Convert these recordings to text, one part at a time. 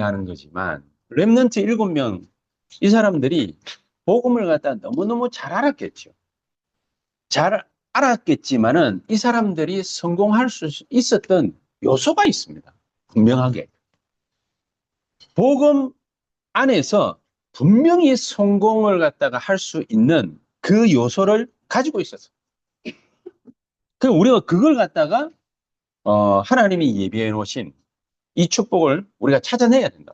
하는 거지만 렘넌트 7명 이 사람들이 복음을 갖다 너무너무 잘 알았겠죠. 잘 알았겠지만은 이 사람들이 성공할 수 있었던 요소가 있습니다. 분명하게. 복음 안에서 분명히 성공을 갖다가 할 수 있는 그 요소를 가지고 있었어요. 그럼 우리가 그걸 갖다가 하나님이 예비해 놓으신 이 축복을 우리가 찾아내야 된다.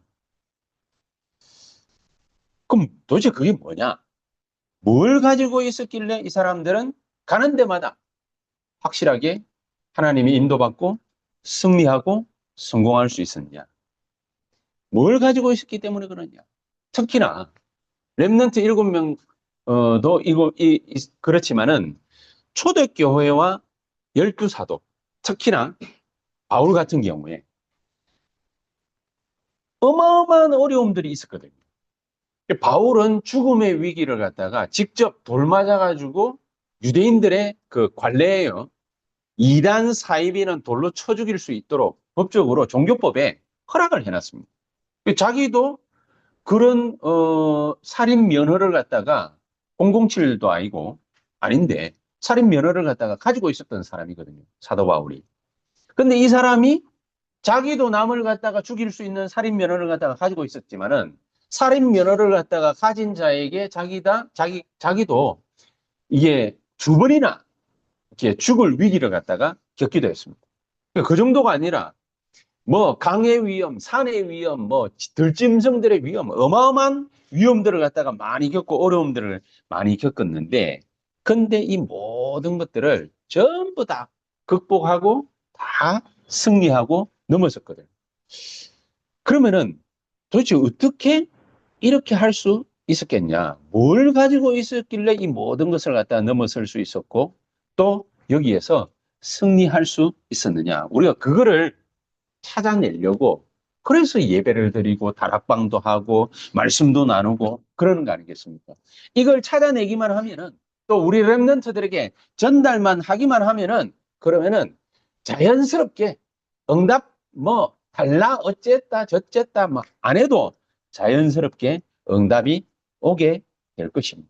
그럼 도대체 그게 뭐냐? 뭘 가지고 있었길래 이 사람들은 가는 데마다 확실하게 하나님이 인도받고 승리하고 성공할 수 있었냐? 뭘 가지고 있었기 때문에 그러냐? 특히나 렘넌트 7명도 그렇지만은 초대교회와 12사도, 특히나 바울 같은 경우에 어마어마한 어려움들이 있었거든요. 바울은 죽음의 위기를 갖다가 직접 돌 맞아가지고 유대인들의 그 관례예요. 이단 사입인은 돌로 쳐 죽일 수 있도록 법적으로 종교법에 허락을 해놨습니다. 자기도 그런 살인 면허를 갖다가 007도 아니고 아닌데 살인 면허를 갖다가 가지고 있었던 사람이거든요. 사도 바울이. 근데 이 사람이 자기도 남을 갖다가 죽일 수 있는 살인 면허를 갖다가 가지고 있었지만은 살인 면허를 갖다가 가진 자에게 자기도 이게 두 번이나 이렇게 죽을 위기를 갖다가 겪기도 했습니다. 그 정도가 아니라 뭐 강의 위험, 산의 위험, 뭐 들짐승들의 위험, 어마어마한 위험들을 갖다가 많이 겪고 어려움들을 많이 겪었는데, 근데 이 모든 것들을 전부 다 극복하고 다 승리하고 넘어섰거든요. 그러면은 도대체 어떻게 이렇게 할 수 있었겠냐? 뭘 가지고 있었길래 이 모든 것을 갖다 넘어설 수 있었고 또 여기에서 승리할 수 있었느냐? 우리가 그거를 찾아내려고 그래서 예배를 드리고 다락방도 하고 말씀도 나누고 그러는 거 아니겠습니까? 이걸 찾아내기만 하면은 또 우리 렘넌트들에게 전달만 하기만 하면은 그러면은 자연스럽게 응답 뭐 달라 어쨌다 저쨌다 막 안 해도 자연스럽게 응답이 오게 될 것입니다.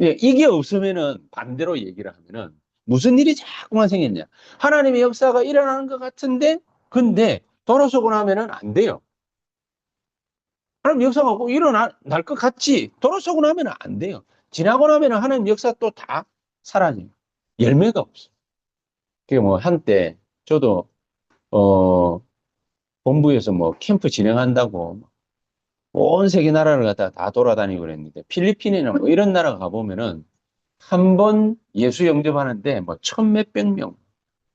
예, 이게 없으면은 반대로 얘기를 하면은 무슨 일이 자꾸만 생겼냐? 하나님의 역사가 일어나는 것 같은데 근데 돌아서고 나면은 안 돼요. 하나님 역사가 꼭 일어날 것 같지 돌아서고 나면은 안 돼요. 지나고 나면은 하나님 역사 또 다 사라져요. 열매가 없어. 그게 뭐 한때 저도 어 본부에서 뭐 캠프 진행한다고 온 세계 나라를 갖다가 다 돌아다니고 그랬는데 필리핀이나 뭐 이런 나라 가보면은 한 번 예수 영접하는데 뭐 천 몇백 명,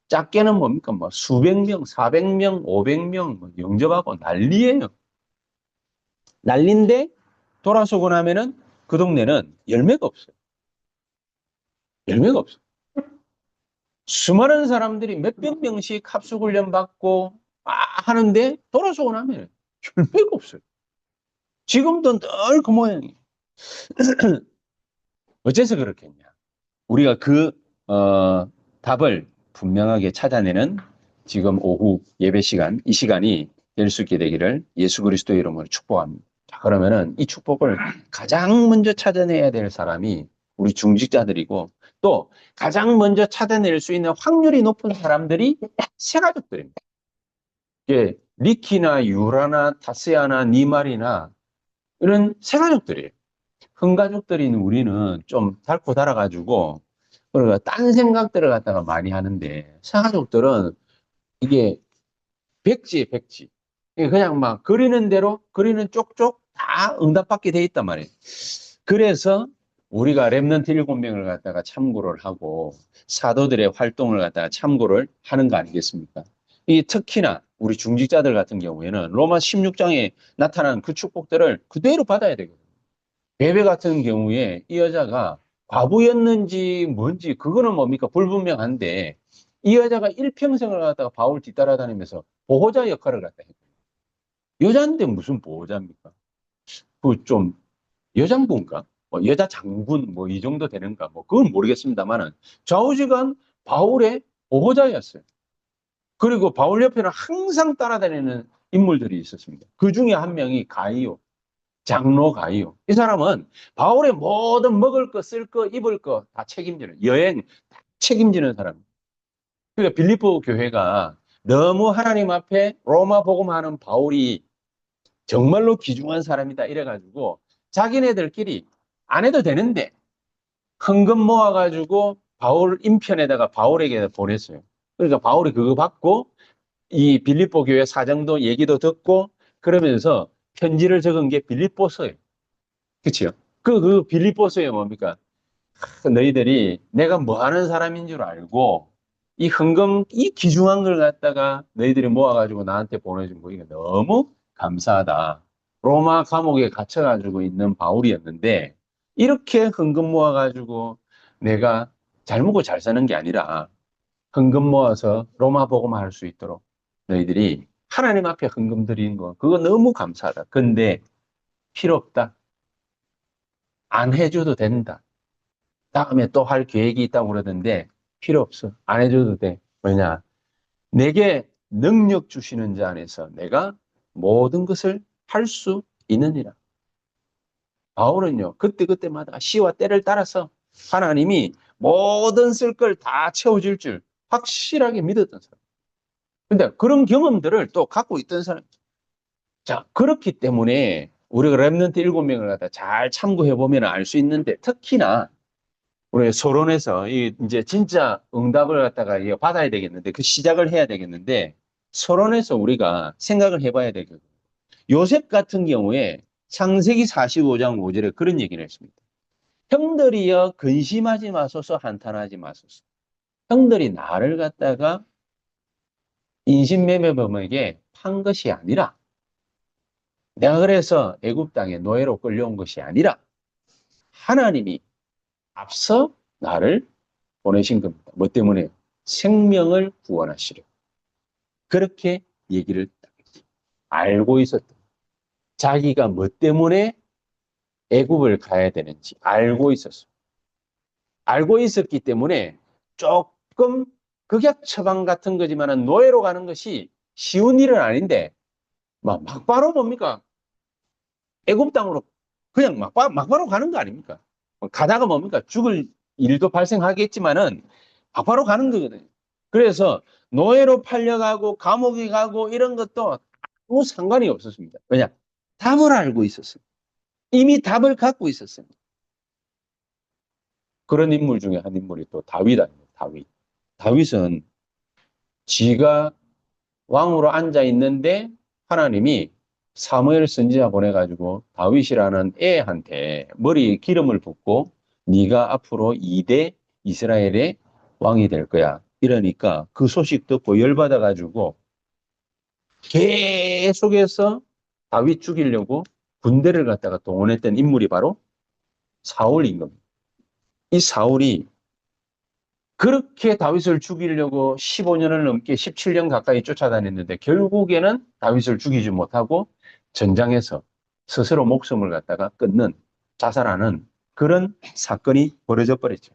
작게는 뭡니까? 뭐 수백 명, 400명, 500명 뭐 영접하고 난리예요. 난리인데 돌아서고 나면은 그 동네는 열매가 없어요. 열매가 없어요. 수많은 사람들이 몇백 명씩 합숙훈련 받고 하는데 돌아서고 나면 열매가 없어요. 지금도 늘 그 모양이에요. 어째서 그렇겠냐? 우리가 그 답을 분명하게 찾아내는 지금 오후 예배 시간, 이 시간이 될 수 있게 되기를 예수 그리스도의 이름으로 축복합니다. 자, 그러면은 이 축복을 가장 먼저 찾아내야 될 사람이 우리 중직자들이고 또 가장 먼저 찾아낼 수 있는 확률이 높은 사람들이 새가족들입니다. 예, 리키나 유라나 타스야나 니말이나 이런 새가족들이에요. 흥가족들인 우리는 좀 닳고 달아가지고 그러니까 딴 생각들을 갖다가 많이 하는데 새가족들은 이게 백지에 백지. 그냥 막 그리는 대로 그리는 쪽쪽 다 응답받게 돼 있단 말이에요. 그래서 우리가 렘넌트 7명을 갖다가 참고를 하고 사도들의 활동을 갖다가 참고를 하는 거 아니겠습니까? 이 특히나 우리 중직자들 같은 경우에는 로마 16장에 나타난 그 축복들을 그대로 받아야 되거든요. 베베 같은 경우에 이 여자가 과부였는지 뭔지 그거는 뭡니까 불분명한데 이 여자가 일평생을 갖다가 바울 뒤따라다니면서 보호자 역할을 갖다 했어요. 여자인데 무슨 보호자입니까? 그 좀 여장부인가? 뭐 여자 장군 뭐 이 정도 되는가? 뭐 그건 모르겠습니다만은 좌우지간 바울의 보호자였어요. 그리고 바울 옆에는 항상 따라다니는 인물들이 있었습니다. 그 중에 한 명이 가이오, 장로 가이오. 이 사람은 바울의 모든 먹을 거, 쓸 거, 입을 거 다 책임지는, 여행 다 책임지는 사람. 그러니까 빌립보 교회가 너무 하나님 앞에 로마 복음하는 바울이 정말로 귀중한 사람이다 이래가지고 자기네들끼리 안 해도 되는데 헌금 모아가지고 바울 인편에다가 바울에게 보냈어요. 그러니까 바울이 그거 받고 이 빌립보 교회 사정도 얘기도 듣고 그러면서 편지를 적은 게 빌립보서예요. 그치요? 그 빌립보서에 뭡니까? 너희들이 내가 뭐 하는 사람인 줄 알고 이 헌금, 이 귀중한 걸 갖다가 너희들이 모아가지고 나한테 보내준 거 이거 너무 감사하다. 로마 감옥에 갇혀가지고 있는 바울이었는데 이렇게 헌금 모아가지고 내가 잘 먹고 잘 사는 게 아니라 헌금 모아서 로마 복음화 할 수 있도록 너희들이 하나님 앞에 헌금 드리는 거 그거 너무 감사하다. 근데 필요 없다. 안 해줘도 된다. 다음에 또 할 계획이 있다고 그러던데 필요 없어. 안 해줘도 돼. 왜냐? 내게 능력 주시는 자 안에서 내가 모든 것을 할 수 있느니라. 바울은요, 그때그때마다 시와 때를 따라서 하나님이 모든 쓸 걸 다 채워줄 줄 확실하게 믿었던 사람. 근데 그런 경험들을 또 갖고 있던 사람. 자, 그렇기 때문에 우리가 랩넌트 7명을 갖다 잘 참고해 보면 알 수 있는데 특히나 우리 서론에서 이제 진짜 응답을 갖다가 받아야 되겠는데 그 시작을 해야 되겠는데 서론에서 우리가 생각을 해봐야 되거든요. 요셉 같은 경우에 창세기 45장 5절에 그런 얘기를 했습니다. 형들이여 근심하지 마소서 한탄하지 마소서. 형들이 나를 갖다가 인신매매범에게 판 것이 아니라 내가 그래서 애굽 땅에 노예로 끌려온 것이 아니라 하나님이 앞서 나를 보내신 겁니다. 뭐 때문에? 생명을 구원하시려. 그렇게 얘기를 알고 있었다. 자기가 뭐 때문에 애굽을 가야 되는지 알고 있었어요. 알고 있었기 때문에 조금 극약 처방 같은 거지만 노예로 가는 것이 쉬운 일은 아닌데 막바로 뭡니까? 애굽 땅으로 그냥 막바로 가는 거 아닙니까? 가다가 뭡니까? 죽을 일도 발생하겠지만은 막바로 가는 거거든요. 그래서 노예로 팔려가고 감옥에 가고 이런 것도 아무 상관이 없었습니다. 왜냐? 답을 알고 있었어요. 이미 답을 갖고 있었어요. 그런 인물 중에 한 인물이 또 다윗 아닙니까? 다윗. 다윗은 지가 왕으로 앉아 있는데 하나님이 사무엘 선지자 보내가지고 다윗이라는 애한테 머리에 기름을 붓고 네가 앞으로 2대 이스라엘의 왕이 될 거야. 이러니까 그 소식 듣고 열받아가지고 계속해서 다윗 죽이려고 군대를 갖다가 동원했던 인물이 바로 사울인 겁니다. 이 사울이 그렇게 다윗을 죽이려고 15년을 넘게 17년 가까이 쫓아다녔는데 결국에는 다윗을 죽이지 못하고 전장에서 스스로 목숨을 갖다가 끊는 자살하는 그런 사건이 벌어져 버렸죠.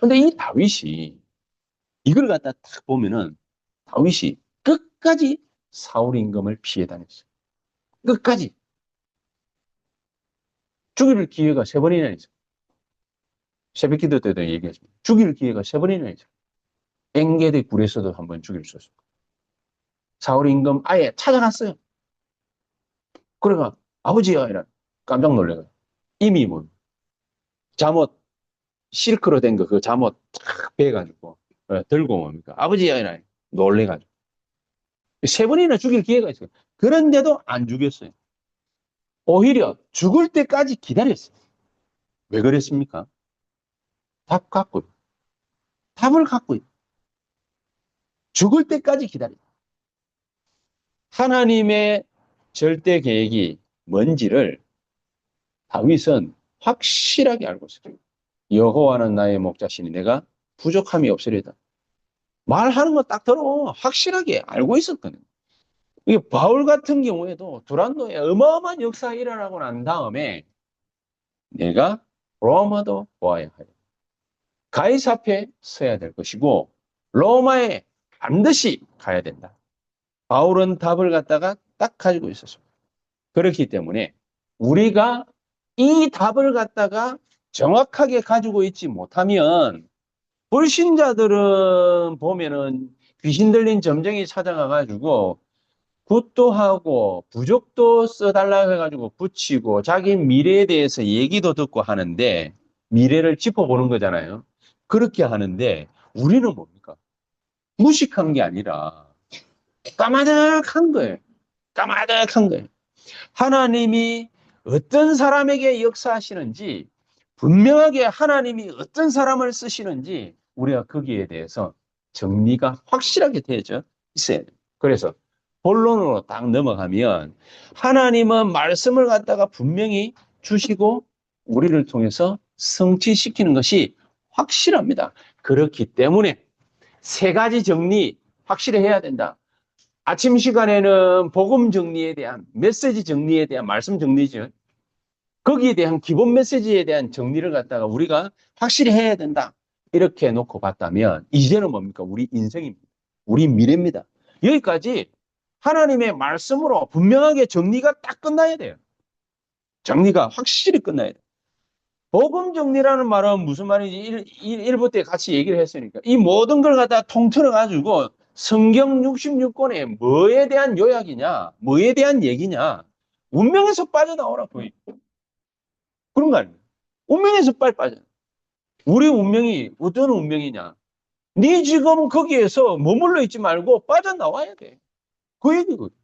근데 이 다윗이 이걸 갖다 딱 보면은 다윗이 끝까지 사울 임금을 피해 다녔어요. 끝까지. 죽일 기회가 3번이나 있어요. 새벽 기도 때도 얘기했습니다. 죽일 기회가 3번이나 있어요. 엥게디 굴에서도 한번 죽일 수 있어요. 사울 임금 아예 찾아갔어요. 그래가 아버지야 이런 깜짝 놀래요. 이미 뭐 잠옷 실크로 된 거 그 잠옷 탁 베가지고 들고 뭡니까 아버지야 이런 놀래가지고 3번이나 죽일 기회가 있어요. 그런데도 안 죽였어요. 오히려 죽을 때까지 기다렸어요. 왜 그랬습니까? 답 갖고 답을 갖고 죽을 때까지 기다렸어요. 하나님의 절대 계획이 뭔지를 다윗은 확실하게 알고 있어요. 여호와는 나의 목자시니 내가 부족함이 없으리다. 말하는 거 딱 들어 확실하게 알고 있었거든요. 이게 바울 같은 경우에도 두란노에 어마어마한 역사가 일어나고 난 다음에 내가 로마도 보아야 하여 가이사 앞에 서야 될 것이고 로마에 반드시 가야 된다. 바울은 답을 갖다가 딱 가지고 있었습니다. 그렇기 때문에 우리가 이 답을 갖다가 정확하게 가지고 있지 못하면 불신자들은 보면은 귀신 들린 점쟁이 찾아가가지고 굿도 하고 부적도 써달라고 해가지고 붙이고 자기 미래에 대해서 얘기도 듣고 하는데 미래를 짚어보는 거잖아요. 그렇게 하는데 우리는 뭡니까? 무식한 게 아니라 까마득한 거예요. 까마득한 거예요. 하나님이 어떤 사람에게 역사하시는지 분명하게 하나님이 어떤 사람을 쓰시는지 우리가 거기에 대해서 정리가 확실하게 되어져 있어야 돼요. 그래서 본론으로 딱 넘어가면 하나님은 말씀을 갖다가 분명히 주시고 우리를 통해서 성취시키는 것이 확실합니다. 그렇기 때문에 세 가지 정리 확실히 해야 된다. 아침 시간에는 복음 정리에 대한 메시지 정리에 대한 말씀 정리죠. 거기에 대한 기본 메시지에 대한 정리를 갖다가 우리가 확실히 해야 된다. 이렇게 놓고 봤다면 이제는 뭡니까? 우리 인생입니다. 우리 미래입니다. 여기까지 하나님의 말씀으로 분명하게 정리가 딱 끝나야 돼요. 정리가 확실히 끝나야 돼요. 복음 정리라는 말은 무슨 말인지 1부 때 같이 얘기를 했으니까 이 모든 걸 갖다 통틀어 가지고 성경 66권에 뭐에 대한 요약이냐, 뭐에 대한 얘기냐, 운명에서 빠져나오라고. 그런 거 아니에요. 운명에서 빨리 빠져. 우리 운명이 어떤 운명이냐? 네 지금 거기에서 머물러 있지 말고 빠져나와야 돼. 그 얘기거든.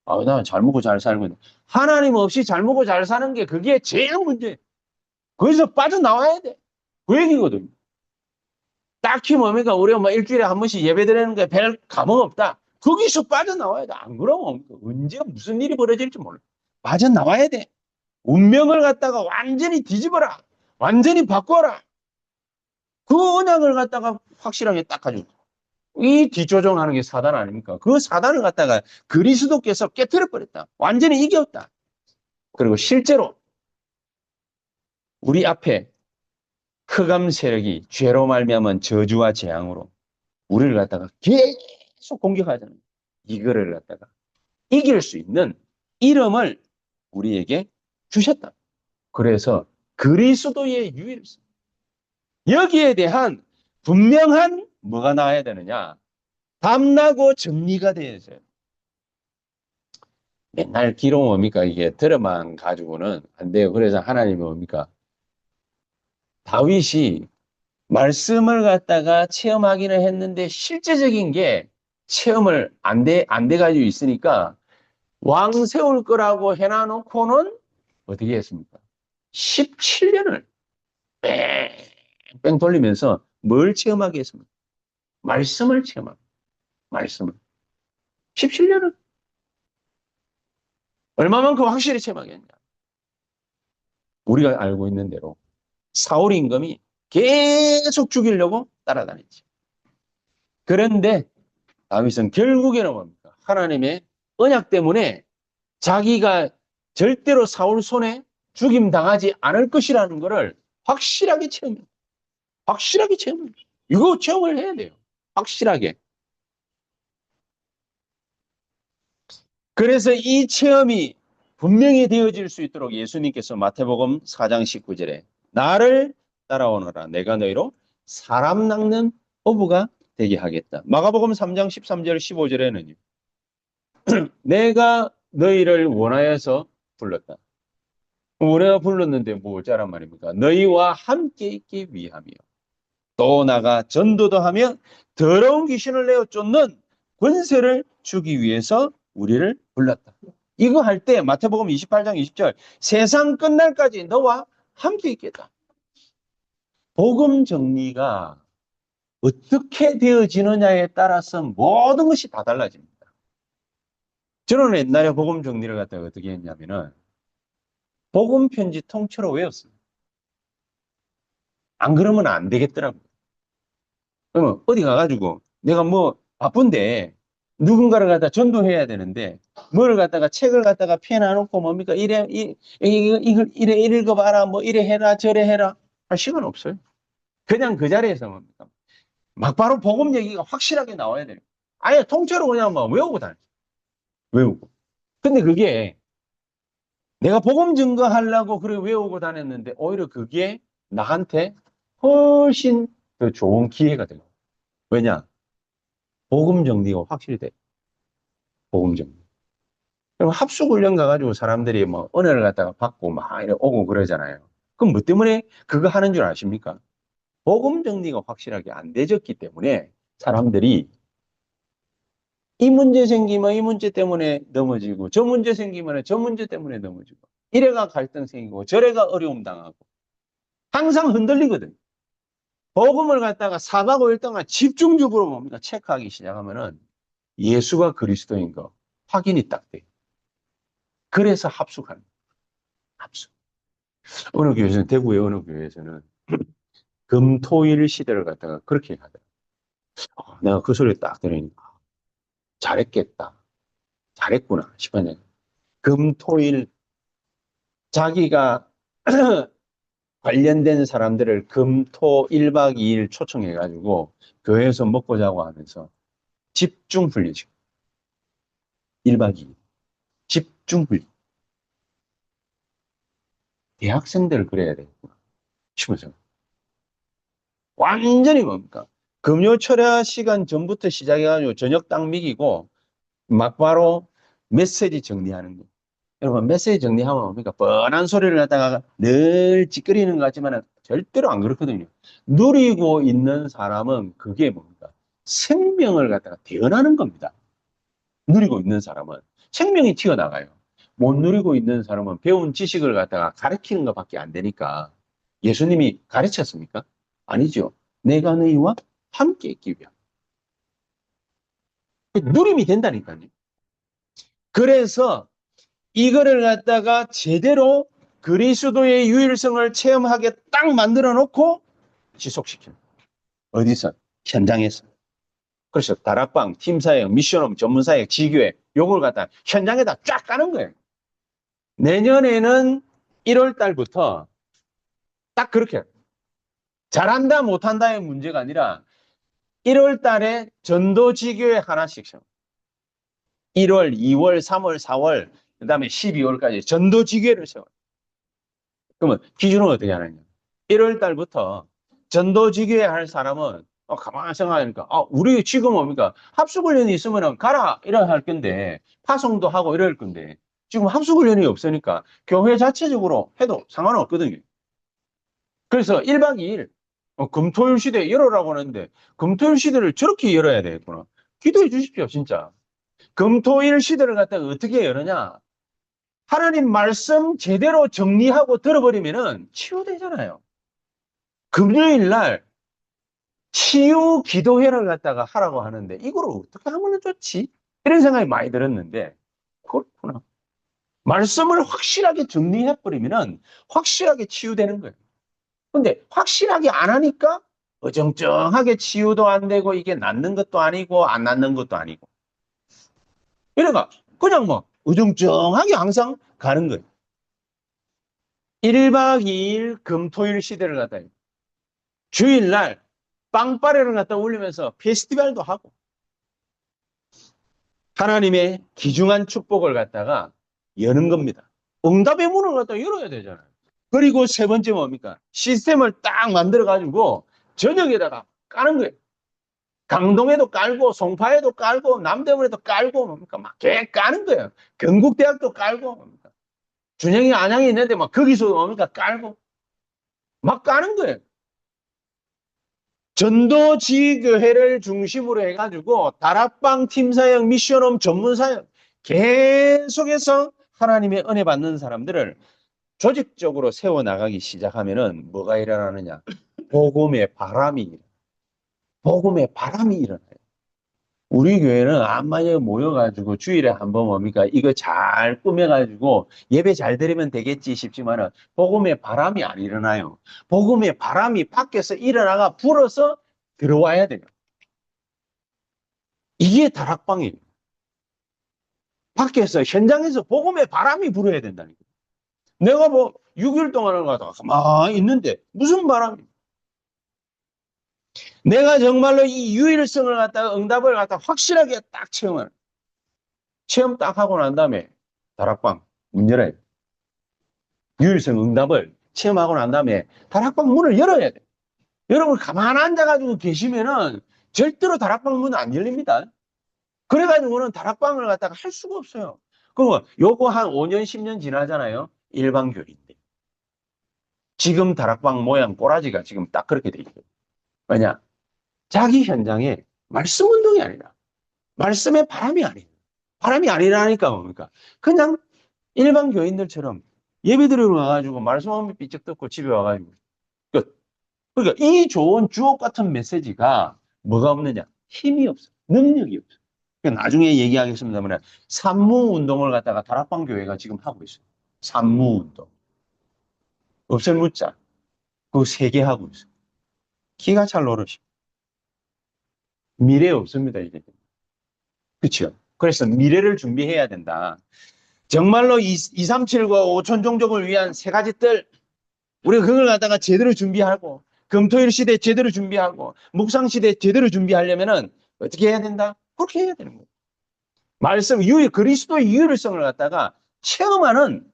아, 나 잘 먹고 잘 살고 있네. 하나님 없이 잘 먹고 잘 사는 게 그게 제일 문제. 거기서 빠져나와야 돼. 그 얘기거든. 딱히 뭡니까? 우리가 뭐 일주일에 한 번씩 예배 드리는 게 별 감흥 없다. 거기서 빠져나와야 돼. 안 그러면 언제 무슨 일이 벌어질지 몰라. 빠져나와야 돼. 운명을 갖다가 완전히 뒤집어라. 완전히 바꿔라. 그 언약을 갖다가 확실하게 딱 가지고. 이 뒷조종하는 게 사단 아닙니까? 그 사단을 갖다가 그리스도께서 깨트려 버렸다. 완전히 이겼다. 그리고 실제로 우리 앞에 흑암 세력이 죄로 말미암은 저주와 재앙으로 우리를 갖다가 계속 공격하잖아요. 이거를 갖다가 이길 수 있는 이름을 우리에게 주셨다. 그래서 그리스도의 유일성. 여기에 대한 분명한 뭐가 나와야 되느냐? 답나고 정리가 되어야죠. 맨날 기록 뭡니까? 이게 들어만 가지고는 안 돼요. 그래서 하나님이 뭡니까? 다윗이 말씀을 갖다가 체험하기는 했는데 실제적인 게 체험을 안 돼 가지고 있으니까 왕 세울 거라고 해놔놓고는 어떻게 했습니까? 17년을 뺑뺑 돌리면서 뭘 체험하게 했습니까? 말씀을 체험하고 말씀을 17년을 얼마만큼 확실히 체험하겠냐? 우리가 알고 있는 대로 사울 임금이 계속 죽이려고 따라다녔지. 그런데 다윗은 결국에는 뭡니까? 하나님의 언약 때문에 자기가 절대로 사울 손에 죽임 당하지 않을 것이라는 것을 확실하게 체험해요. 확실하게 체험해요. 이거 체험을 해야 돼요. 확실하게. 그래서 이 체험이 분명히 되어질 수 있도록 예수님께서 마태복음 4장 19절에 나를 따라오너라 내가 너희로 사람 낚는 어부가 되게 하겠다. 마가복음 3장 13절 15절에는요. 내가 너희를 원하여서 불렀다. 우리가 불렀는데 뭐 어쩌란 말입니까? 너희와 함께 있기 위함이요. 또 나가 전도도 하며 더러운 귀신을 내어 쫓는 권세를 주기 위해서 우리를 불렀다. 이거 할 때 마태복음 28장 20절 세상 끝날까지 너와 함께 있겠다. 복음 정리가 어떻게 되어지느냐에 따라서 모든 것이 다 달라집니다. 저는 옛날에 복음 정리를 갖다가 어떻게 했냐면은 복음 편지 통째로 외웠어요. 안 그러면 안 되겠더라고요. 그러면 어디 가가지고 내가 뭐 바쁜데 누군가를 갖다 전도해야 되는데 뭐를 갖다가 책을 갖다가 펴놔놓고 뭡니까 이걸 이래 읽어봐라 뭐 이래 해라 저래 해라 할 시간 없어요. 그냥 그 자리에서 뭡니까 막바로 복음 얘기가 확실하게 나와야 돼요. 아예 통째로 그냥 막 외우고 다녀. 외우고. 근데 그게 내가 복음 증거하려고 그래 외우고 다녔는데 오히려 그게 나한테 훨씬 더 좋은 기회가 돼요. 왜냐? 복음 정리가 확실히 돼. 복음 정리. 그럼 합숙훈련 가가지고 사람들이 뭐 은혜를 갖다가 받고 막 이래 오고 그러잖아요. 그럼 뭐 때문에 그거 하는 줄 아십니까? 복음 정리가 확실하게 안 되졌기 때문에 사람들이 이 문제 생기면 이 문제 때문에 넘어지고 저 문제 생기면 저 문제 때문에 넘어지고 이래가 갈등 생기고 저래가 어려움 당하고 항상 흔들리거든. 복음을 갖다가 4박 5일 동안 집중적으로 뭡니까? 체크하기 시작하면은 예수가 그리스도인 거 확인이 딱 돼. 그래서 합숙하는 거예요. 합숙. 어느 교회에서는 대구의 어느 교회에서는 금토일 시대를 갖다가 그렇게 하더라고요. 내가 그 소리 딱 들으니까 잘했겠다. 잘했구나 싶었네. 금토일 자기가 관련된 사람들을 금토 1박 2일 초청해가지고 교회에서 먹고 자고 하면서 집중 훈련식 1박 2일 집중 훈련. 대학생들을 그래야 되겠구나 싶어서 완전히 뭡니까? 금요 철야 시간 전부터 시작해가지고 저녁 딱 먹이고 막바로 메시지 정리하는 거. 여러분 메시지 정리하면 뭡니까? 뻔한 소리를 갖다가 늘 찌끄리는 것 같지만 절대로 안 그렇거든요. 누리고 있는 사람은 그게 뭡니까? 생명을 갖다가 대언하는 겁니다. 누리고 있는 사람은 생명이 튀어나가요. 못 누리고 있는 사람은 배운 지식을 갖다가 가르치는 것밖에 안 되니까 예수님이 가르쳤습니까? 아니죠. 내가 너희와 함께 있기 위함. 누림이 된다니까요. 그래서 이거를 갖다가 제대로 그리스도의 유일성을 체험하게 딱 만들어 놓고 지속시키는 거예요. 어디서? 현장에서. 그래서 다락방, 팀사역, 미션홈, 전문사역, 지교회 요걸 갖다 현장에다 쫙 까는 거예요. 내년에는 1월 달부터 딱 그렇게 잘한다 못한다의 문제가 아니라 1월 달에 전도지교회 하나씩 1월, 2월, 3월, 4월 그다음에 12월까지 전도지교회를 세워요. 그러면 기준은 어떻게 하느냐? 1월 달부터 전도지교회 할 사람은 가만히 생각하니까 우리 지금 뭡니까? 합숙훈련이 있으면 가라 이래 할 건데 파송도 하고 이럴 건데 지금 합숙훈련이 없으니까 교회 자체적으로 해도 상관없거든요. 그래서 1박 2일 금토일 시대 열어라고 하는데 금토일 시대를 저렇게 열어야 되겠구나. 기도해 주십시오 진짜. 금토일 시대를 갖다가 어떻게 열느냐? 하나님 말씀 제대로 정리하고 들어버리면은 치유되잖아요. 금요일 날 치유 기도회를 갖다가 하라고 하는데 이걸 어떻게 하면 좋지? 이런 생각이 많이 들었는데 그렇구나. 말씀을 확실하게 정리해버리면은 확실하게 치유되는 거예요. 근데 확실하게 안 하니까 어정쩡하게 치유도 안 되고 이게 낫는 것도 아니고 안 낫는 것도 아니고 이래가 그냥 뭐 어정쩡하게 항상 가는 거예요. 1박 2일 금토일 시대를 갖다 주일날 빵빠레를 갖다 올리면서 페스티벌도 하고 하나님의 귀중한 축복을 갖다가 여는 겁니다. 응답의 문을 갖다 열어야 되잖아요. 그리고 세 번째 뭡니까? 시스템을 딱 만들어가지고 저녁에다가 까는 거예요. 강동에도 깔고 송파에도 깔고 남대문에도 깔고 뭡니까? 막 계획 까는 거예요. 경국대학도 깔고 뭡니까? 준영이 안양이 있는데 막 거기서 뭡니까? 깔고 막 까는 거예요. 전도지교회를 중심으로 해가지고 다락방 팀사역 미션홈 전문사역 계속해서 하나님의 은혜 받는 사람들을 조직적으로 세워나가기 시작하면은 뭐가 일어나느냐? 복음의 바람이 일어나요. 우리 교회는 암만에 모여가지고 주일에 한번 뭡니까? 이거 잘 꾸며가지고 예배 잘 드리면 되겠지 싶지만은 복음의 바람이 안 일어나요. 복음의 바람이 밖에서 일어나가 불어서 들어와야 돼요. 이게 다락방이에요. 밖에서 현장에서 복음의 바람이 불어야 된다니까. 내가 뭐 6일 동안을 가다가 가만히 있는데 무슨 바람이? 내가 정말로 이 유일성을 갖다가 응답을 갖다가 확실하게 딱 체험 딱 하고 난 다음에 다락방 문 열어야 돼. 유일성 응답을 체험하고 난 다음에 다락방 문을 열어야 돼. 여러분 가만 앉아가지고 계시면은 절대로 다락방 문은 안 열립니다. 그래가지고는 다락방을 갖다가 할 수가 없어요. 그리고 요거 한 5년, 10년 지나잖아요. 일반교회인데. 지금 다락방 모양 꼬라지가 지금 딱 그렇게 돼 있어요. 왜냐? 자기 현장에 말씀 운동이 아니라 말씀의 바람이 아니에요. 바람이 아니라니까 뭡니까? 그냥 일반 교인들처럼 예배드리러 와가지고 말씀 한번 삐쩍 듣고 집에 와가지고 끝. 그러니까 이 좋은 주옥 같은 메시지가 뭐가 없느냐? 힘이 없어. 능력이 없어. 그러니까 나중에 얘기하겠습니다만 산무 운동을 갖다가 다락방 교회가 지금 하고 있어요. 산무 운동. 없을 묻자. 그거 3개 하고 있어요. 기가 찰 노릇이. 미래 없습니다, 이제. 그렇죠? 그래서 미래를 준비해야 된다. 정말로 237과 5천 종족을 위한 3가지 뜰, 우리가 그걸 갖다가 제대로 준비하고, 금토일 시대 제대로 준비하고, 묵상 시대 제대로 준비하려면은 어떻게 해야 된다? 그렇게 해야 되는 거예요. 말씀, 그리스도의 유일성을 갖다가 체험하는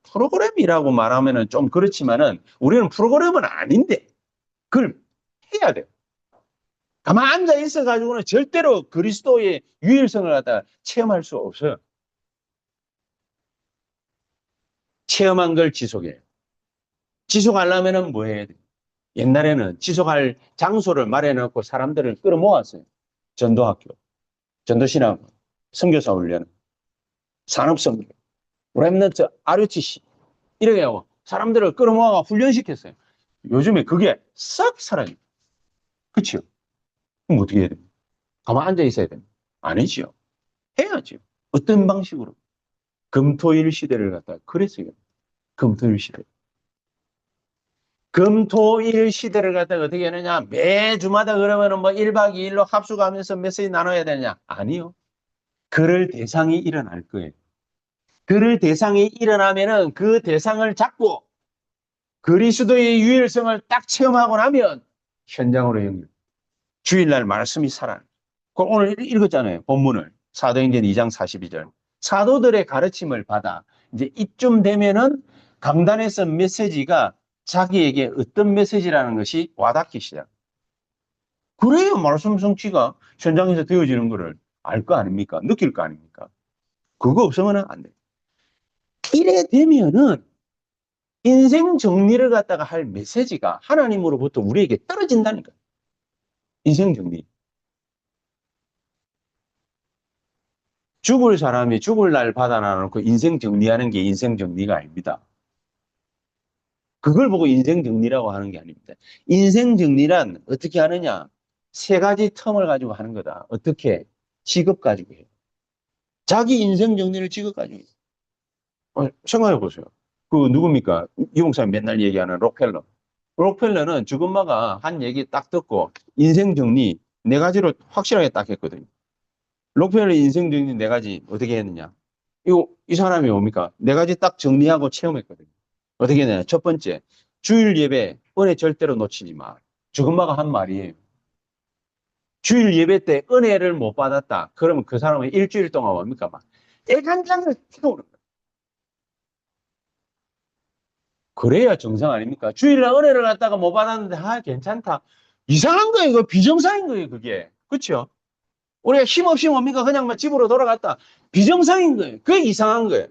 프로그램이라고 말하면은 좀 그렇지만은 우리는 프로그램은 아닌데, 그걸 해야 돼요. 가만 앉아 있어가지고는 절대로 그리스도의 유일성을 갖다가 체험할 수 없어요. 체험한 걸 지속해요. 지속하려면은 뭐 해야 돼요? 옛날에는 지속할 장소를 마련해놓고 사람들을 끌어모았어요. 전도학교, 전도신학원, 선교사 훈련, 산업선교, 렘넌트, RUTC 이렇게 하고 사람들을 끌어모아가 훈련시켰어요. 요즘에 그게 싹 사라져요. 그치요? 그럼 어떻게 해야 돼요? 가만 앉아 있어야 돼요? 아니지요. 해야죠. 어떤 방식으로? 금토일 시대를 갖다가 그랬어요. 금토일 시대. 금토일 시대를 갖다가 어떻게 하느냐? 매주마다 그러면은 뭐 1박 2일로 합숙하면서 메시지 나눠야 되느냐? 아니요. 그럴 대상이 일어날 거예요. 그럴 대상이 일어나면은 그 대상을 잡고 그리스도의 유일성을 딱 체험하고 나면 현장으로 연결. 주일날 말씀이 살아요. 오늘 읽었잖아요. 본문을. 사도행전 2장 42절. 사도들의 가르침을 받아 이제 이쯤 되면은 강단에서 메시지가 자기에게 어떤 메시지라는 것이 와닿기 시작. 그래야 말씀 성취가 현장에서 되어지는 것을 알 거 아닙니까? 느낄 거 아닙니까? 그거 없으면 안 돼. 이래 되면은 인생 정리를 갖다가 할 메시지가 하나님으로부터 우리에게 떨어진다니까. 인생 정리. 죽을 사람이 죽을 날 받아놔놓고 인생 정리하는 게 인생 정리가 아닙니다. 그걸 보고 인생 정리라고 하는 게 아닙니다. 인생 정리란 어떻게 하느냐? 3가지 텀을 가지고 하는 거다. 어떻게? 직업 가지고 해요. 자기 인생 정리를 직업 가지고 해요. 생각해 보세요. 그 누굽니까? 이 목사님 맨날 얘기하는 록펠러. 록펠러는 죽음마가 한 얘기 딱 듣고 인생 정리 4가지로 확실하게 딱 했거든요. 록펠러 인생 정리 4가지 어떻게 했느냐? 이 사람이 뭡니까? 4가지 딱 정리하고 체험했거든요. 어떻게 했느냐? 첫 번째, 주일 예배 은혜 절대로 놓치지 마. 죽음마가 한 말이에요. 주일 예배 때 은혜를 못 받았다. 그러면 그 사람은 일주일 동안 뭡니까? 막 애간장을 태우는 거예요. 그래야 정상 아닙니까? 주일날 은혜를 갖다가 못 받았는데 괜찮다. 이상한 거예요. 이거 비정상인 거예요. 그게. 그렇죠? 우리가 힘없이 뭡니까? 그냥 막 집으로 돌아갔다. 비정상인 거예요. 그게 이상한 거예요.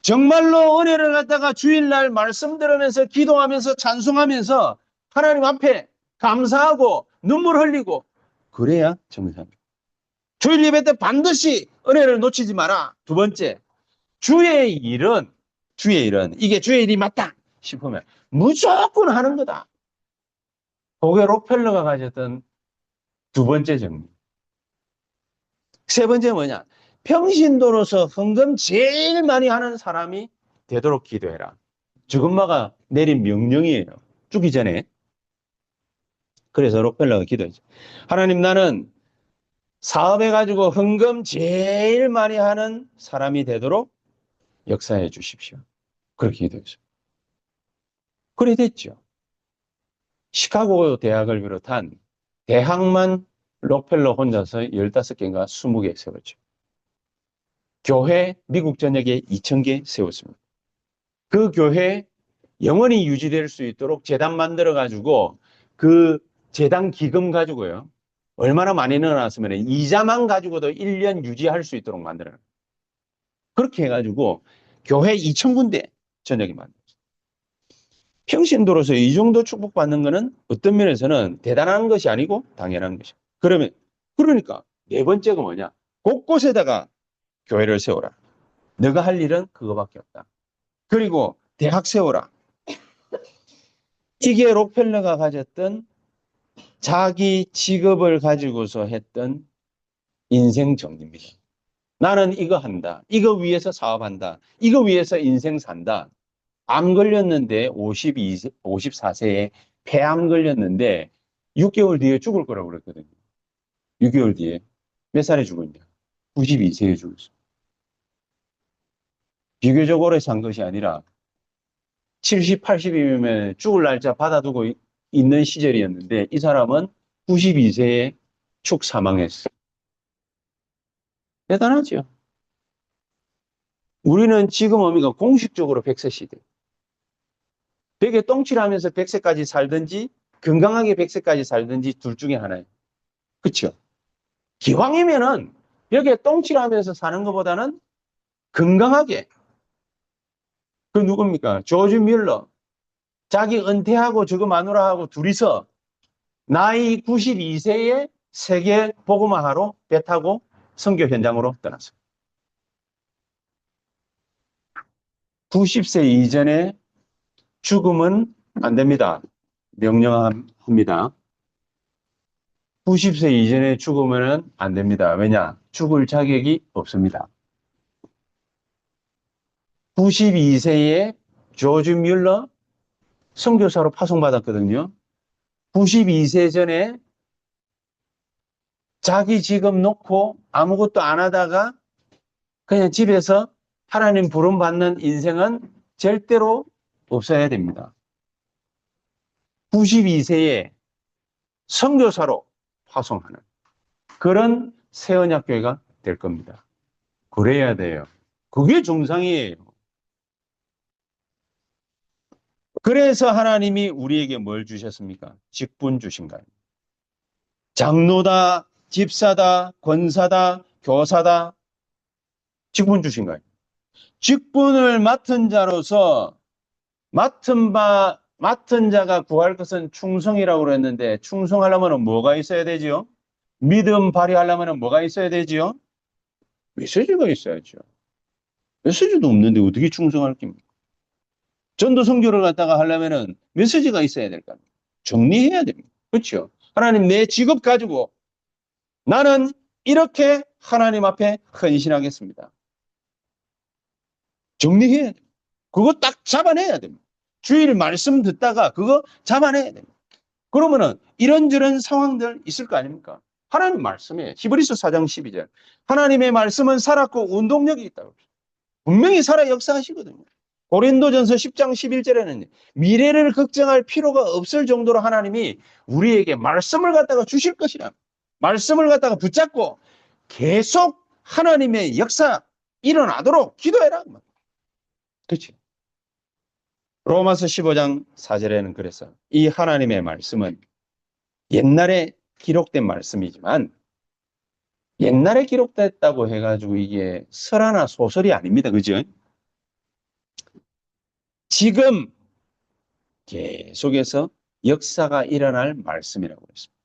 정말로 은혜를 갖다가 주일날 말씀 들으면서 기도하면서 찬송하면서 하나님 앞에 감사하고 눈물 흘리고 그래야 정상. 주일 예배 때 반드시 은혜를 놓치지 마라. 2번째, 주의 일은 이게 주의 일이 맞다 싶으면 무조건 하는 거다. 그게 록펠러가 가졌던 2번째 정리. 3번째 뭐냐? 평신도로서 헌금 제일 많이 하는 사람이 되도록 기도해라. 죽음마가 내린 명령이에요. 죽기 전에. 그래서 록펠러가 기도했죠. 하나님, 나는 사업해가지고 헌금 제일 많이 하는 사람이 되도록 역사해 주십시오. 그렇게 기도했어요. 그래 됐죠. 시카고 대학을 비롯한 대학만 록펠러 혼자서 15개인가 20개 세웠죠. 교회 미국 전역에 2,000개 세웠습니다. 그 교회 영원히 유지될 수 있도록 재단 만들어가지고 그 재단 기금 가지고요. 얼마나 많이 늘어났으면 이자만 가지고도 1년 유지할 수 있도록 만들어요. 그렇게 해가지고 교회 2,000군데 전역이 만들어요. 평신도로서 이 정도 축복받는 것은 어떤 면에서는 대단한 것이 아니고 당연한 것이죠. 그러니까 네 번째가 뭐냐? 곳곳에다가 교회를 세워라. 너가 할 일은 그거밖에 없다. 그리고 대학 세워라. 이게 록펠러가 가졌던 자기 직업을 가지고서 했던 인생 정리입니다. 나는 이거 한다. 이거 위해서 사업한다. 이거 위해서 인생 산다. 암 걸렸는데 54세에 폐암 걸렸는데 6개월 뒤에 죽을 거라고 그랬거든요. 6개월 뒤에. 몇 살에 죽었냐? 92세에 죽었어. 비교적 오래 산 것이 아니라 70, 80이면 죽을 날짜 받아두고 있는 시절이었는데 이 사람은 92세에 축 사망했어. 대단하죠. 우리는 지금 어미가 공식적으로 100세 시대. 100에 똥칠하면서 100세까지 살든지 건강하게 100세까지 살든지 둘 중에 하나예요. 그렇죠? 기왕이면은 벽에 똥칠하면서 사는 것보다는 건강하게. 그 누굽니까? 조지 뮬러. 자기 은퇴하고 저거 마누라하고 둘이서 나이 92세에 세계 복음화하러 배 타고 선교 현장으로 떠났어요. 90세 이전에 죽음은 안 됩니다. 명령합니다. 90세 이전에 죽으면 안 됩니다. 왜냐? 죽을 자격이 없습니다. 92세에 조지 뮬러 선교사로 파송받았거든요. 92세 전에 자기 직업 놓고 아무것도 안 하다가 그냥 집에서 하나님 부름 받는 인생은 절대로 없어야 됩니다. 92세에 선교사로 파송하는 그런 새언약교회가 될 겁니다. 그래야 돼요. 그게 정상이에요. 그래서 하나님이 우리에게 뭘 주셨습니까? 직분 주신 거예요. 장로다, 집사다, 권사다, 교사다, 직분 주신 거예요. 직분을 맡은 자로서 맡은 자가 구할 것은 충성이라고 그랬는데 충성하려면 뭐가 있어야 되지요? 믿음 발휘하려면 뭐가 있어야 되지요? 메시지가 있어야죠. 메시지도 없는데 어떻게 충성할 겁니까? 전도 선교를 갖다가 하려면은 메시지가 있어야 될 거 아니에요. 정리해야 됩니다. 그렇죠? 하나님 내 직업 가지고 나는 이렇게 하나님 앞에 헌신하겠습니다. 정리해야 됩니다. 그거 딱 잡아내야 됩니다. 주일 말씀 듣다가 그거 잡아내야 됩니다. 그러면은 이런저런 상황들 있을 거 아닙니까? 하나님 말씀에 히브리서 4장 12절 하나님의 말씀은 살았고 운동력이 있다고 분명히 살아 역사하시거든요. 고린도전서 10장 11절에는 미래를 걱정할 필요가 없을 정도로 하나님이 우리에게 말씀을 갖다가 주실 것이라 말씀을 갖다가 붙잡고 계속 하나님의 역사 일어나도록 기도해라. 그렇지? 로마서 15장 4절에는 그래서 이 하나님의 말씀은 옛날에 기록된 말씀이지만 옛날에 기록됐다고 해가지고 이게 설화나 소설이 아닙니다. 그죠? 지금 계속해서 역사가 일어날 말씀이라고 했습니다.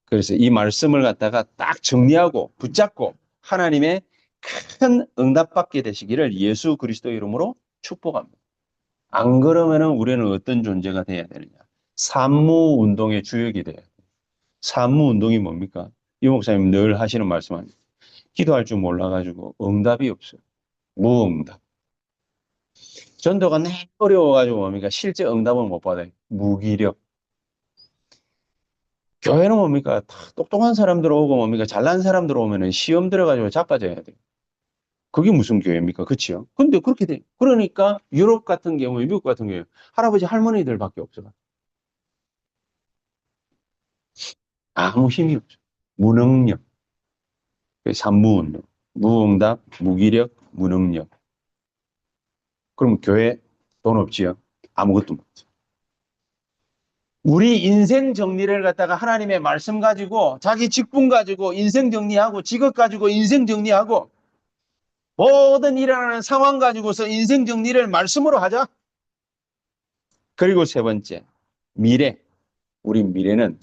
그래서 이 말씀을 갖다가 딱 정리하고 붙잡고 하나님의 큰 응답받게 되시기를 예수 그리스도 이름으로 축복합니다. 안 그러면은 우리는 어떤 존재가 돼야 되느냐? 산무운동의 주역이 돼야 돼요. 산무운동이 뭡니까? 이 목사님 늘 하시는 말씀 아니에요. 기도할 줄 몰라가지고 응답이 없어요. 무응답. 전도가 너무 어려워가지고 뭡니까? 실제 응답을 못 받아요. 무기력. 교회는 뭡니까? 다 똑똑한 사람들 오고 뭡니까? 잘난 사람들 오면은 시험 들어가지고 자빠져야 돼요. 그게 무슨 교회입니까? 그치요? 근데 그렇게 돼. 그러니까 유럽 같은 경우에, 미국 같은 경우에 할아버지 할머니들밖에 없어요. 아무 힘이 없죠. 무능력. 산무운동. 무응답, 무기력, 무능력. 그럼 교회 돈 없지요? 아무것도 없죠. 우리 인생 정리를 갖다가 하나님의 말씀 가지고 자기 직분 가지고 인생 정리하고 직업 가지고 인생 정리하고 모든 일어나는 상황 가지고서 인생 정리를 말씀으로 하자. 그리고 세 번째, 미래. 우리 미래는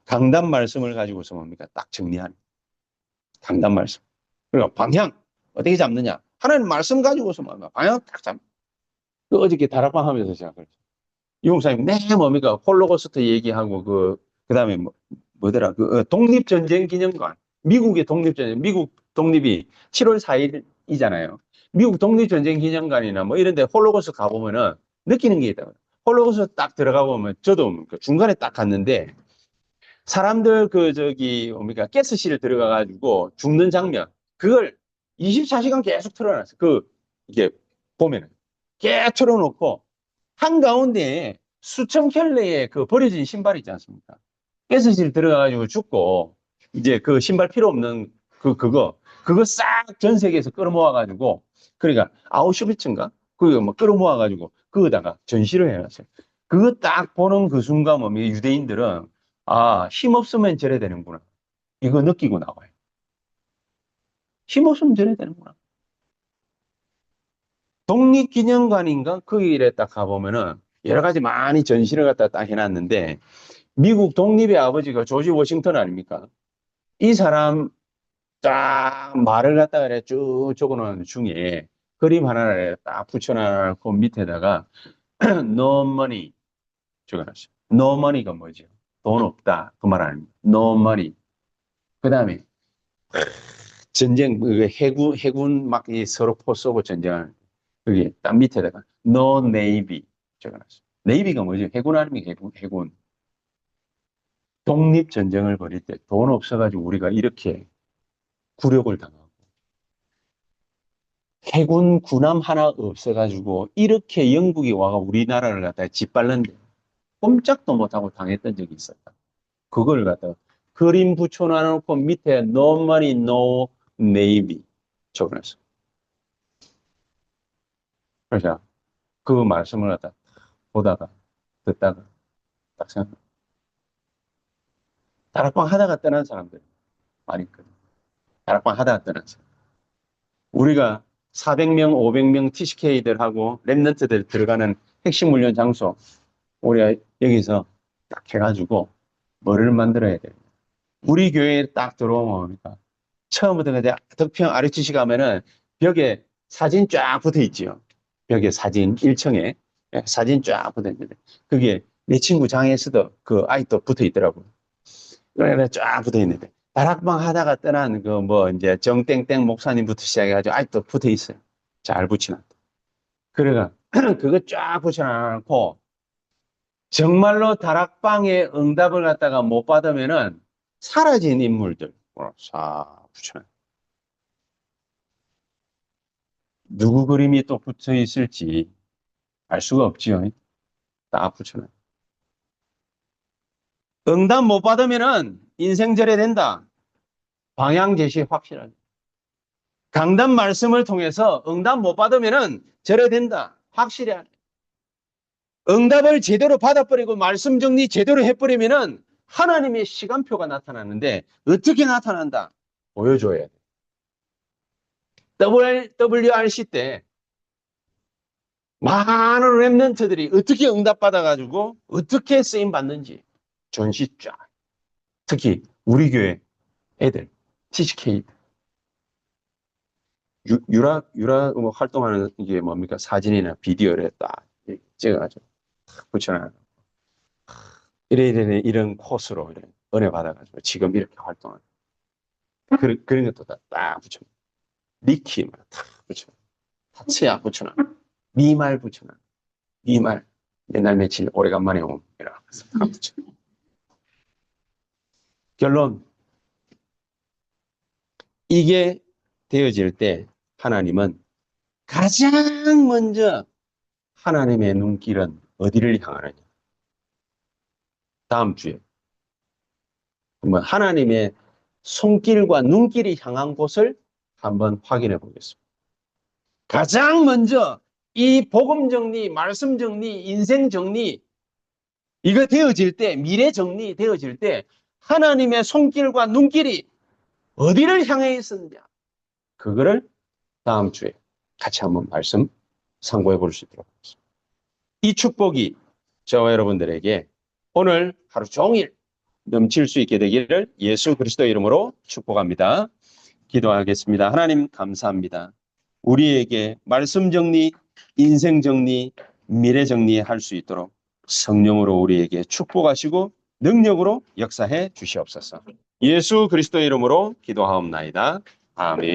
강단 말씀을 가지고서 뭡니까? 딱 정리하는 강단 말씀. 그리고 방향 어떻게 잡느냐? 하나님 말씀 가지고서 뭡니까? 방향 딱 잡. 그 어저께 다락방 하면서 제가 그랬죠. 이 목사님, 뭡니까? 홀로코스트 얘기하고 그다음에 뭐더라? 독립전쟁 기념관. 미국의 독립전쟁, 미국 독립이 7월 4일이잖아요. 미국 독립전쟁 기념관이나 뭐 이런 데 홀로코스트 가보면은 느끼는 게 있다고요. 홀로코스트 딱 들어가 보면 저도 그 중간에 딱 갔는데 사람들 뭡니까? 가스실 들어가 가지고 죽는 장면. 그걸 24시간 계속 틀어놨어요. 이게 보면은. 계속 틀어놓고 한가운데에 수천 켤레의 그 버려진 신발 있지 않습니까? 가스실 들어가가지고 죽고, 이제 그 신발 필요 없는 그거 싹 전 세계에서 끌어모아가지고, 그러니까 아우슈비츠인가? 그거 뭐 끌어모아가지고, 그거다가 전시를 해놨어요. 그거 딱 보는 그 순간 뭐 유대인들은, 아, 힘없으면 저래 되는구나. 이거 느끼고 나와요. 힘없으면 저래 되는구나. 독립기념관인가? 그 일에 딱 가보면은, 여러 가지 많이 전시를 갖다 딱 해놨는데, 미국 독립의 아버지가 조지 워싱턴 아닙니까? 이 사람 딱 말을 갖다가 쭉 적어놓은 중에 그림 하나를 딱 붙여놓고 밑에다가 no money 적어놨어요. no money가 뭐죠? 돈 없다. 그 말 아닙니까? no money. 그 다음에 전쟁, 해군 막 서로 포 쏘고 전쟁하는 그게 딱 밑에다가 no navy 적어놨어요. 네이비가 뭐죠? 해군 아닙니까? 해군. 독립전쟁을 벌일 때 돈 없어가지고 우리가 이렇게 굴욕을 당하고 해군 군함 하나 없어가지고 이렇게 영국이 와가 우리나라를 갖다가 짓밟는데 꼼짝도 못하고 당했던 적이 있었다. 그걸 갖다가 그림 붙여놔놓고 밑에 No money, no navy 적어놨어. 그래서 그 말씀을 갖다 보다가 듣다가 딱 생각. 다락방 하다가 떠난 사람들 많이 있거든. 다락방 하다가 떠난 사람. 우리가 400명, 500명 TCK들하고 랩런트들 들어가는 핵심 훈련 장소, 우리가 여기서 딱 해가지고 뭐를 만들어야 돼. 우리 교회에 딱 들어오면 뭡니까? 처음부터 그냥 덕평 RUTC 가면은 벽에 사진 쫙 붙어 있지요. 벽에 사진 1층에 사진 쫙 붙어 있는데 그게 내 친구 장애에서도 그 아이도 붙어 있더라고요. 그래 쫙 붙어 있는데 다락방 하다가 떠난 그 뭐 이제 정땡땡 목사님부터 시작해가지고 아직도 붙어 있어요. 잘 붙여놨다. 그래가 그거 쫙 붙여놓고 정말로 다락방에 응답을 갖다가 못 받으면은 사라진 인물들 싹 붙여놔. 누구 그림이 또 붙어 있을지 알 수가 없지요. 딱 붙여놔. 응답 못 받으면은 인생 절해된다. 방향 제시 확실하게. 강단 말씀을 통해서 응답 못 받으면은 절해된다. 확실히 하네. 응답을 제대로 받아버리고 말씀 정리 제대로 해버리면은 하나님의 시간표가 나타나는데 어떻게 나타난다? 보여줘야 돼. WRC 때 많은 랩런트들이 어떻게 응답받아가지고 어떻게 쓰임 받는지 전시 쫙. 특히 우리 교회 애들, TCK 유라 뭐 활동하는 이게 뭡니까? 사진이나 비디오를 딱 찍어가지고 붙여놔. 이런 코스로 이런 은혜 받아가지고 지금 이렇게 활동하는. 그런 것도 딱 붙여. 니키 딱 붙여. 타츠야 붙여놔. 미말 붙여놔. 미말. 옛날 며칠 오래간만에 온. 이렇게 붙여. 결론. 이게 되어질 때 하나님은 가장 먼저 하나님의 눈길은 어디를 향하느냐. 다음 주에. 하나님의 손길과 눈길이 향한 곳을 한번 확인해 보겠습니다. 가장 먼저 이 복음 정리, 말씀 정리, 인생 정리 이거 되어질 때, 미래 정리 되어질 때 하나님의 손길과 눈길이 어디를 향해 있었느냐, 그거를 다음 주에 같이 한번 말씀 상고해 볼 수 있도록 하겠습니다. 이 축복이 저와 여러분들에게 오늘 하루 종일 넘칠 수 있게 되기를 예수 그리스도의 이름으로 축복합니다. 기도하겠습니다. 하나님 감사합니다. 우리에게 말씀 정리, 인생 정리, 미래 정리할 수 있도록 성령으로 우리에게 축복하시고 능력으로 역사해 주시옵소서. 예수 그리스도의 이름으로 기도하옵나이다. 아멘.